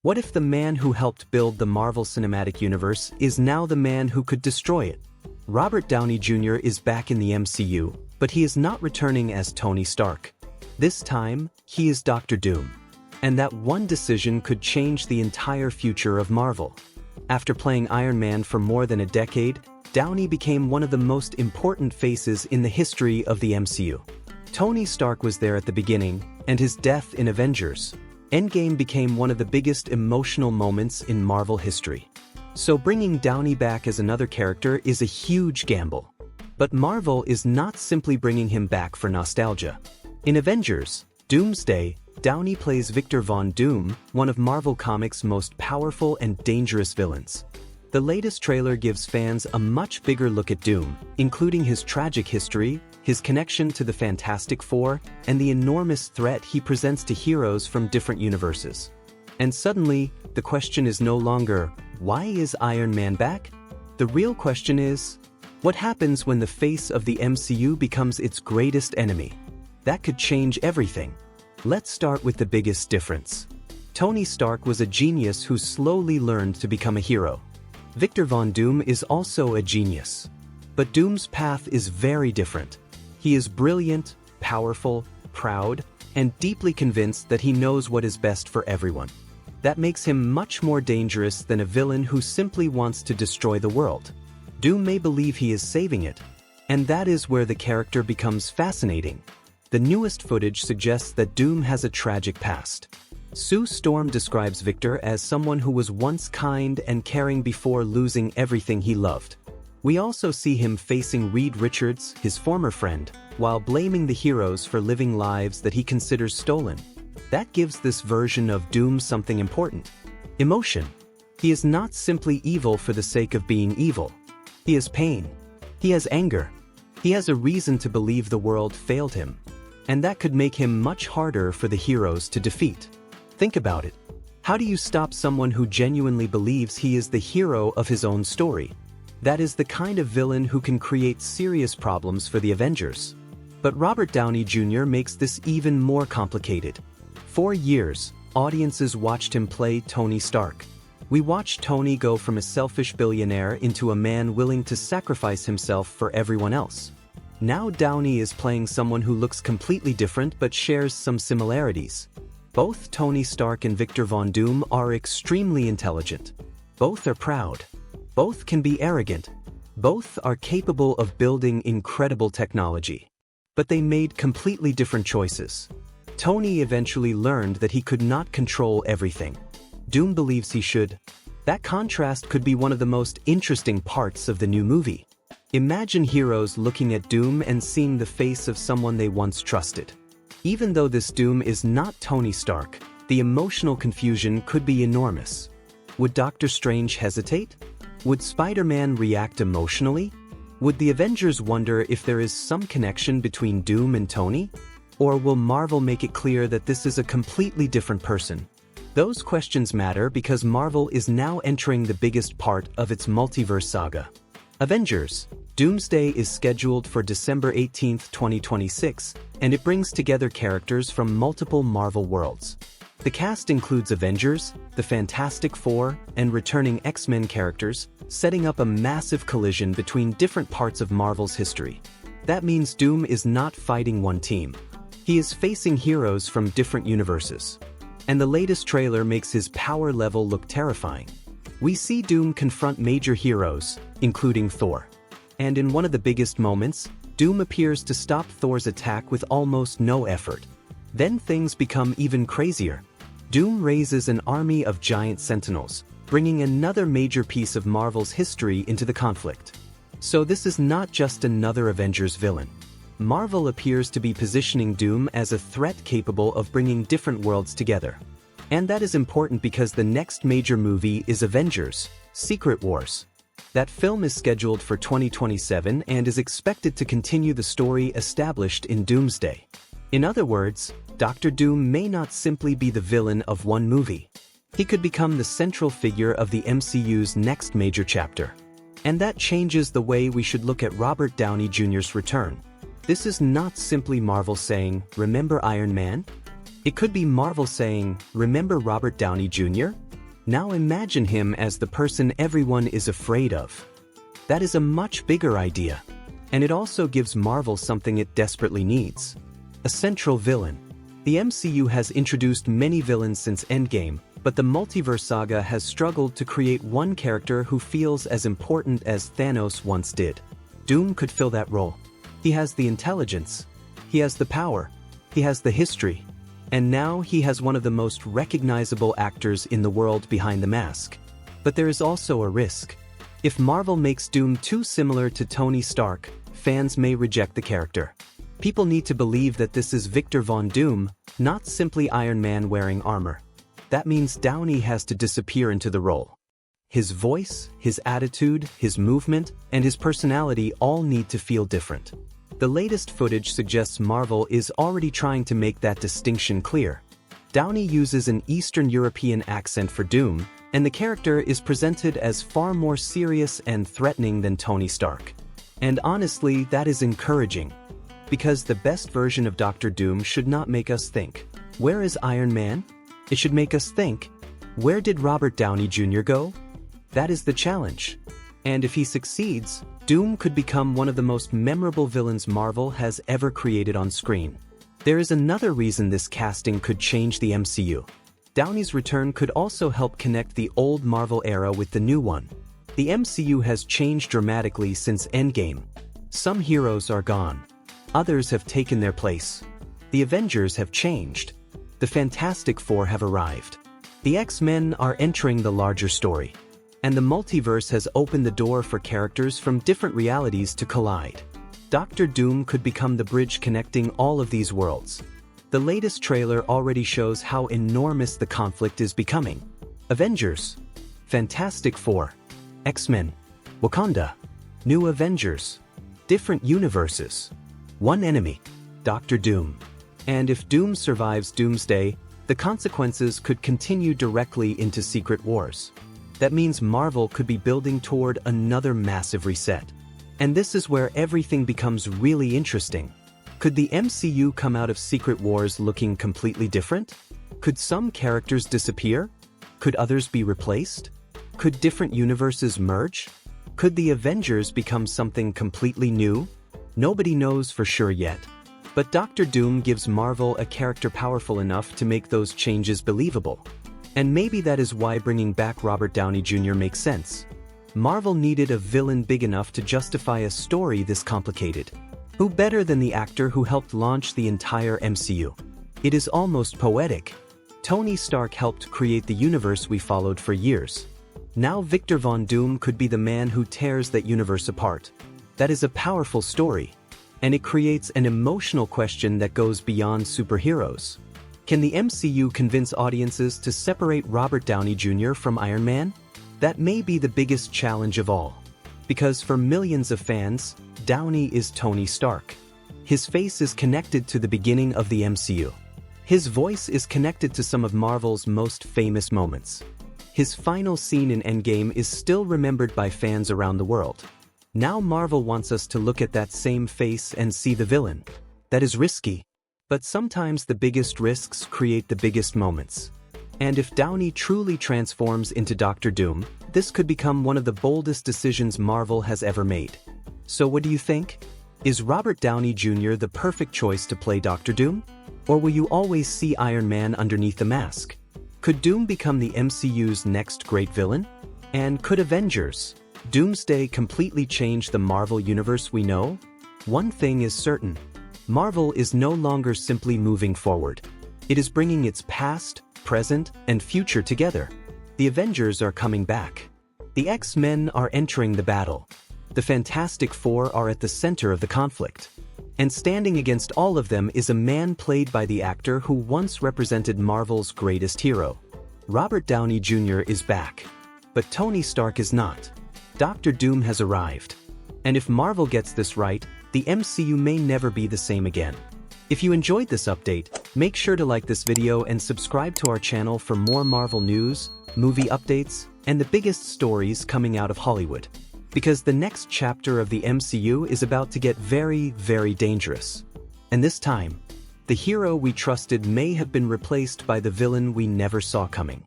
What if the man who helped build the Marvel Cinematic Universe is now the man who could destroy it? Robert Downey Jr. is back in the MCU, but he is not returning as Tony Stark. This time, he is Dr. Doom. And that one decision could change the entire future of Marvel. After playing Iron Man for more than a decade, Downey became one of the most important faces in the history of the MCU. Tony Stark was there at the beginning, and his death in Avengers Endgame became one of the biggest emotional moments in Marvel history. So bringing Downey back as another character is a huge gamble. But Marvel is not simply bringing him back for nostalgia. In Avengers Doomsday, Downey plays Victor Von Doom, one of Marvel Comics' most powerful and dangerous villains. The latest trailer gives fans a much bigger look at Doom, including his tragic history, his connection to the Fantastic Four, and the enormous threat he presents to heroes from different universes. And suddenly, the question is no longer, why is Iron Man back? The real question is, what happens when the face of the MCU becomes its greatest enemy? That could change everything. Let's start with the biggest difference. Tony Stark was a genius who slowly learned to become a hero. Victor Von Doom is also a genius. But Doom's path is very different. He is brilliant, powerful, proud, and deeply convinced that he knows what is best for everyone. That makes him much more dangerous than a villain who simply wants to destroy the world. Doom may believe he is saving it, and that is where the character becomes fascinating. The newest footage suggests that Doom has a tragic past. Sue Storm describes Victor as someone who was once kind and caring before losing everything he loved. We also see him facing Reed Richards, his former friend, while blaming the heroes for living lives that he considers stolen. That gives this version of Doom something important: emotion. He is not simply evil for the sake of being evil. He has pain. He has anger. He has a reason to believe the world failed him. And that could make him much harder for the heroes to defeat. Think about it. How do you stop someone who genuinely believes he is the hero of his own story? That is the kind of villain who can create serious problems for the Avengers. But Robert Downey Jr. makes this even more complicated. For years, audiences watched him play Tony Stark. We watched Tony go from a selfish billionaire into a man willing to sacrifice himself for everyone else. Now Downey is playing someone who looks completely different but shares some similarities. Both Tony Stark and Victor Von Doom are extremely intelligent. Both are proud. Both can be arrogant. Both are capable of building incredible technology. But they made completely different choices. Tony eventually learned that he could not control everything. Doom believes he should. That contrast could be one of the most interesting parts of the new movie. Imagine heroes looking at Doom and seeing the face of someone they once trusted. Even though this Doom is not Tony Stark, the emotional confusion could be enormous. Would Doctor Strange hesitate? Would Spider-Man react emotionally? Would the Avengers wonder if there is some connection between Doom and Tony? Or will Marvel make it clear that this is a completely different person? Those questions matter because Marvel is now entering the biggest part of its multiverse saga. Avengers Doomsday is scheduled for December 18, 2026, and it brings together characters from multiple Marvel worlds. The cast includes Avengers, the Fantastic Four, and returning X-Men characters, setting up a massive collision between different parts of Marvel's history. That means Doom is not fighting one team. He is facing heroes from different universes. And the latest trailer makes his power level look terrifying. We see Doom confront major heroes, including Thor. And in one of the biggest moments, Doom appears to stop Thor's attack with almost no effort. Then things become even crazier. Doom raises an army of giant sentinels, bringing another major piece of Marvel's history into the conflict. So this is not just another Avengers villain. Marvel appears to be positioning Doom as a threat capable of bringing different worlds together. And that is important because the next major movie is Avengers: Secret Wars. That film is scheduled for 2027 and is expected to continue the story established in Doomsday. In other words, Dr. Doom may not simply be the villain of one movie. He could become the central figure of the MCU's next major chapter. And that changes the way we should look at Robert Downey Jr.'s return. This is not simply Marvel saying, "Remember Iron Man?" It could be Marvel saying, "Remember Robert Downey Jr.?" Now imagine him as the person everyone is afraid of. That is a much bigger idea. And it also gives Marvel something it desperately needs. A central villain. The MCU has introduced many villains since Endgame, but the multiverse saga has struggled to create one character who feels as important as Thanos once did. Doom could fill that role. He has the intelligence. He has the power. He has the history. And now he has one of the most recognizable actors in the world behind the mask. But there is also a risk. If Marvel makes Doom too similar to Tony Stark, fans may reject the character. People need to believe that this is Victor Von Doom, not simply Iron Man wearing armor. That means Downey has to disappear into the role. His voice, his attitude, his movement, and his personality all need to feel different. The latest footage suggests Marvel is already trying to make that distinction clear. Downey uses an Eastern European accent for Doom, and the character is presented as far more serious and threatening than Tony Stark. And honestly, that is encouraging. Because the best version of Dr. Doom should not make us think, where is Iron Man? It should make us think, where did Robert Downey Jr. go? That is the challenge. And if he succeeds, Doom could become one of the most memorable villains Marvel has ever created on screen. There is another reason this casting could change the MCU. Downey's return could also help connect the old Marvel era with the new one. The MCU has changed dramatically since Endgame. Some heroes are gone. Others have taken their place. The Avengers have changed. The Fantastic Four have arrived. The X-Men are entering the larger story. And the multiverse has opened the door for characters from different realities to collide. Dr. Doom could become the bridge connecting all of these worlds. The latest trailer already shows how enormous the conflict is becoming. Avengers, Fantastic Four, X-Men, Wakanda, New Avengers, different universes, one enemy, Dr. Doom. And if Doom survives Doomsday, the consequences could continue directly into Secret Wars. That means Marvel could be building toward another massive reset. And this is where everything becomes really interesting. Could the MCU come out of Secret Wars looking completely different? Could some characters disappear? Could others be replaced? Could different universes merge? Could the Avengers become something completely new? Nobody knows for sure yet. But Dr. Doom gives Marvel a character powerful enough to make those changes believable. And maybe that is why bringing back Robert Downey Jr. makes sense. Marvel needed a villain big enough to justify a story this complicated. Who better than the actor who helped launch the entire MCU? It is almost poetic. Tony Stark helped create the universe we followed for years. Now Victor Von Doom could be the man who tears that universe apart. That is a powerful story. And it creates an emotional question that goes beyond superheroes. Can the MCU convince audiences to separate Robert Downey Jr. from Iron Man? That may be the biggest challenge of all. Because for millions of fans, Downey is Tony Stark. His face is connected to the beginning of the MCU. His voice is connected to some of Marvel's most famous moments. His final scene in Endgame is still remembered by fans around the world. Now Marvel wants us to look at that same face and see the villain. That is risky. But sometimes the biggest risks create the biggest moments. And if Downey truly transforms into Dr. Doom, this could become one of the boldest decisions Marvel has ever made. So what do you think? Is Robert Downey Jr. the perfect choice to play Dr. Doom? Or will you always see Iron Man underneath the mask? Could Doom become the MCU's next great villain? And could Avengers, Doomsday completely change the Marvel universe we know? One thing is certain. Marvel is no longer simply moving forward. It is bringing its past, present, and future together. The Avengers are coming back. The X-Men are entering the battle. The Fantastic Four are at the center of the conflict. And standing against all of them is a man played by the actor who once represented Marvel's greatest hero. Robert Downey Jr. is back. But Tony Stark is not. Dr. Doom has arrived. And if Marvel gets this right, the MCU may never be the same again. If you enjoyed this update, make sure to like this video and subscribe to our channel for more Marvel news, movie updates, and the biggest stories coming out of Hollywood. Because the next chapter of the MCU is about to get very, very dangerous. And this time, the hero we trusted may have been replaced by the villain we never saw coming.